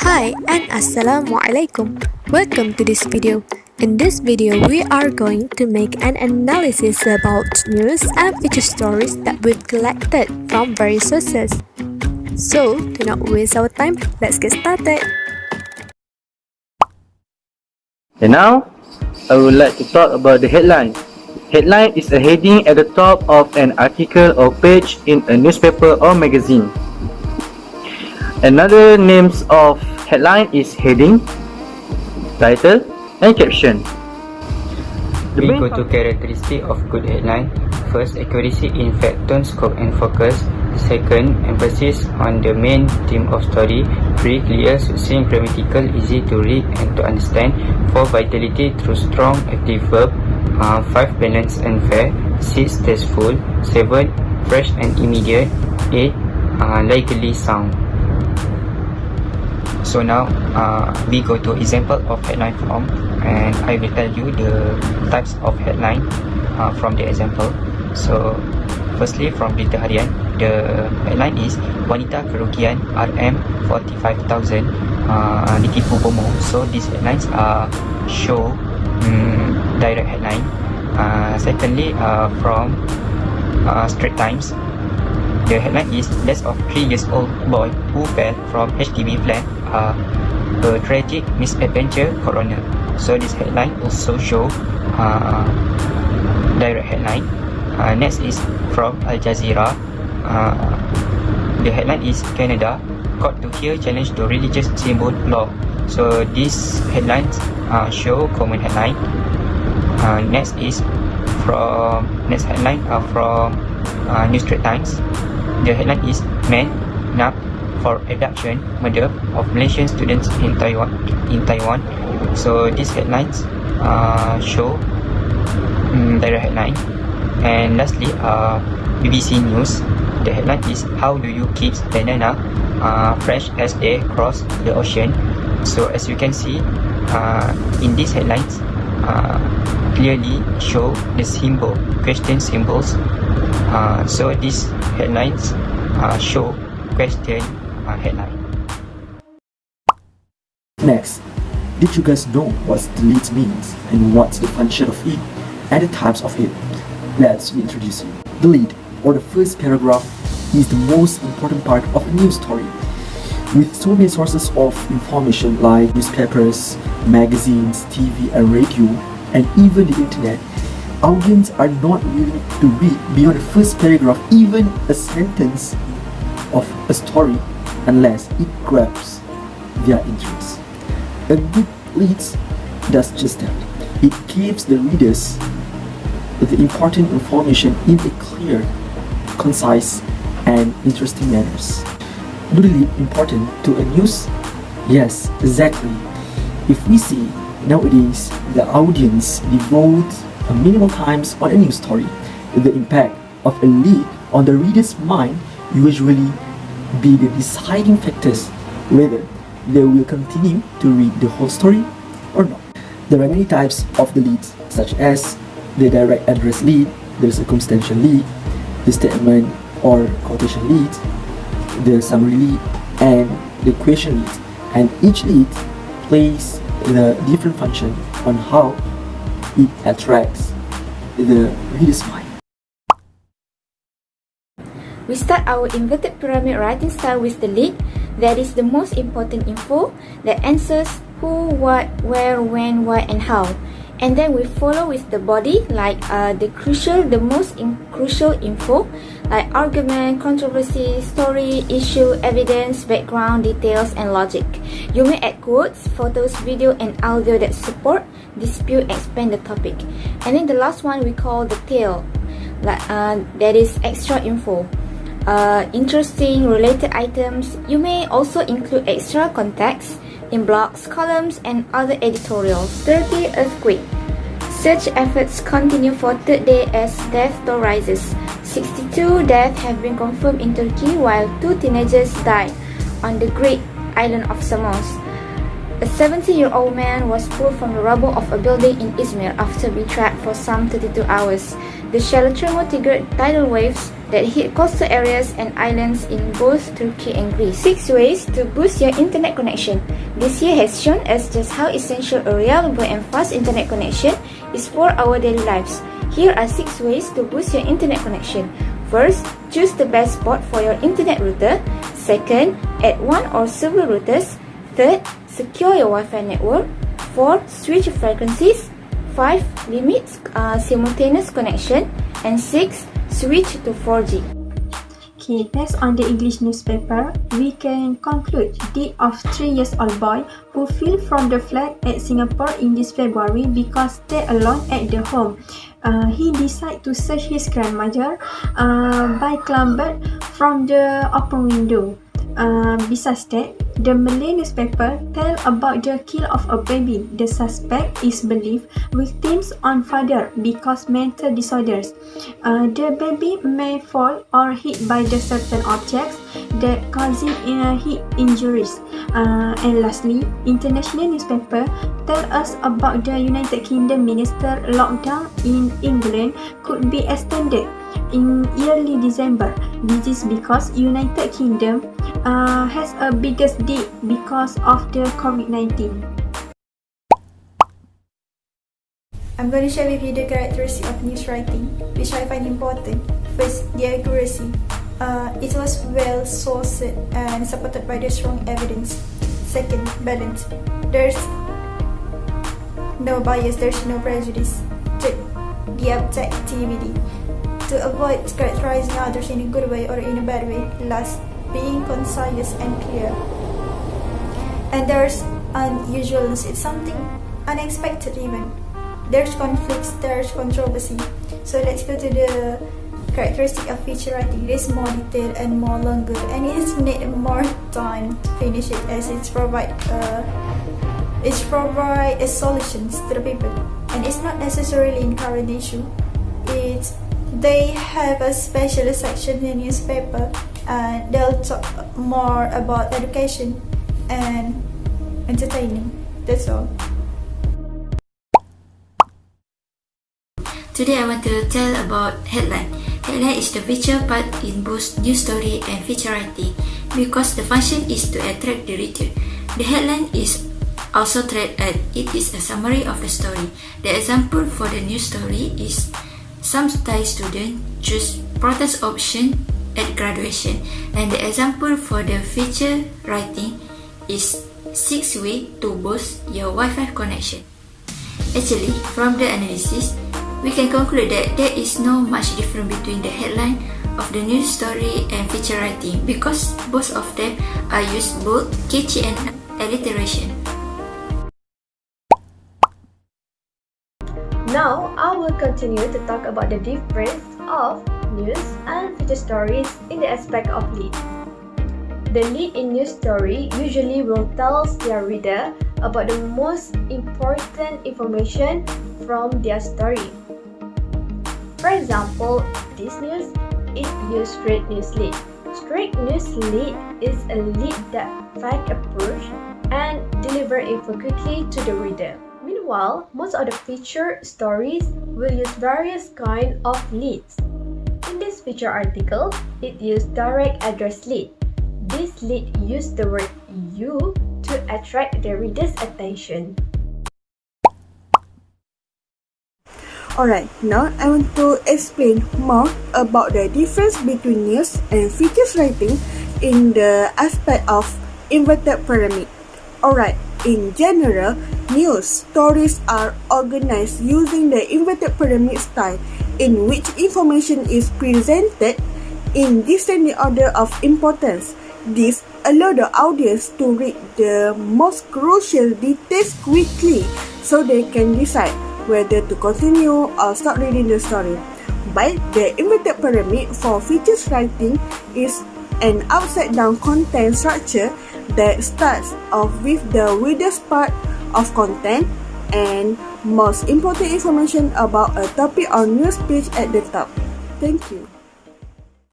Hi and Assalamualaikum. Welcome to this video. In this video, we are going to make an analysis about news and feature stories that we've collected from various sources. So, do not waste our time, let's get started. And now, I would like to talk about the headline. Headline is a heading at the top of an article or page in a newspaper or magazine. Another names of headline is heading, title, and caption. We go to characteristic of good headline. First, accuracy in fact, tone, scope and focus. Second, emphasis on the main theme of story. 3, clear, succinct, grammatical, easy to read and to understand. 4, vitality through strong active verb. 5, balanced and fair. 6, tasteful. 7, fresh and immediate. 8, legally sound. So now we go to example of headline form, and I will tell you the types of headline from the example. So firstly, from Berita Harian, the headline is wanita kerugian RM 45,000 ditipu bomo. So these headlines show direct headline. Secondly, from Straits Times, the headline is death of 3 years old boy who fell from HDB flat, a tragic misadventure coroner. So this headline also show direct headline. Next is from Al Jazeera. The headline is Canada court to hear challenge to religious symbol law. So these headlines show common headline. Next headline from New Straits Times. The headline is man nabbed for abduction murder of Malaysian students in Taiwan. So these headlines show direct headline. And lastly, BBC News. The headline is how do you keep banana fresh as they cross the ocean. So as you can see, in these headlines clearly show the symbol, question symbols. So these headlines show question headline. Next, did you guys know what the lead means and what's the function of it and the types of it? Let's introduce you. The lead, or the first paragraph, is the most important part of a news story. With so many sources of information like newspapers, magazines, TV and radio, and even the internet, audience are not willing to read beyond the first paragraph, even a sentence of a story, unless it grabs their interest. A good lead does just that. It gives the readers the important information in a clear, concise, and interesting manners. Do the lead important to a news? Yes, exactly. If we see nowadays the audience devote a minimal times on a news story, the impact of a lead on the reader's mind usually be the deciding factors whether they will continue to read the whole story or not. There are many types of the leads, such as the direct address lead, the circumstantial lead, the statement or quotation lead, the summary lead, and the question lead. And each lead plays the different function on how it attracts the reader's mind. We start our inverted pyramid writing style with the lead. That is the most important info that answers who, what, where, when, why, and how. And then we follow with the body, like the most crucial info, like argument, controversy, story, issue, evidence, background, details, and logic. You may add quotes, photos, video, and audio that support, dispute, expand the topic. And then the last one we call the tail, that is extra info. Interesting, related items. You may also include extra context in blogs, columns, and other editorials. Turkey earthquake. Search efforts continue for third day as death toll rises. 62 deaths have been confirmed in Turkey, while 2 teenagers died on the Greek island of Samos. A 70-year-old man was pulled from the rubble of a building in Izmir after being trapped for some 32 hours. The shallow tremor triggered tidal waves that hit coastal areas and islands in both Turkey and Greece. 6 ways to boost your internet connection. This year has shown us just how essential a reliable and fast internet connection is for our daily lives. Here are 6 ways to boost your internet connection. First, choose the best spot for your internet router. Second, add one or several routers. Third, secure your Wi-Fi network. 4. Switch frequencies. 5. Limit simultaneous connection. And 6. Switch to 4G. Okay, based on the English newspaper, we can conclude the death of 3-year-old boy who fell from the flat at Singapore in this February because stayed alone at the home. He decided to search his grandmother by clambered from the open window. Besides that, the Malay newspaper tell about the kill of a baby. The suspect is believed victims on father because mental disorders. The baby may fall or hit by the certain objects that causing heat injuries. And lastly, international newspaper tell us about the United Kingdom minister lockdown in England could be extended in early December. This is because United Kingdom has a biggest death because of the COVID-19. I'm going to share with you the characteristics of news writing, which I find important. First, the accuracy. It was well sourced and supported by the strong evidence. Second, balance. There's no bias, there's no prejudice. Third, the objectivity. To avoid characterizing others in a good way or in a bad way. Last, being concise and clear. And there's unusualness, it's something unexpected even. There's conflicts, there's controversy. So let's go to the characteristic of feature writing. It is more detailed and more longer, and it need more time to finish it, as it's provide solutions to the people, and it's not necessarily in current issue. They have a special section in newspaper, and they'll talk more about education and entertaining. That's all. Today I want to tell about headline. Headline is the feature part in both news story and feature writing because the function is to attract the reader. The headline is also treated as it is a summary of the story. The example for the news story is some Thai students choose protest option at graduation, and the example for the feature writing is 6 ways to boost your Wi-Fi connection. Actually, from the analysis, we can conclude that there is no much difference between the headline of the news story and feature writing because both of them are used both catchy and alliteration. Now, I will continue to talk about the difference of news and feature stories in the aspect of lead. The lead in news story usually will tell their reader about the most important information from their story. For example, this news, it uses straight news lead. Straight news lead is a lead that fact approach and deliver info quickly to the reader. Meanwhile, most of the feature stories will use various kinds of leads. In this feature article, it uses direct address lead. This lead uses the word "you" to attract the reader's attention. Alright, now I want to explain more about the difference between news and features writing in the aspect of inverted pyramid. Alright, in general, news stories are organized using the inverted pyramid style, in which information is presented in descending order of importance. This allows the audience to read the most crucial details quickly so they can decide whether to continue or stop reading the story. But the inverted pyramid for features writing is an upside-down content structure that starts off with the reader's part of content and most important information about a topic or news page at the top. Thank you.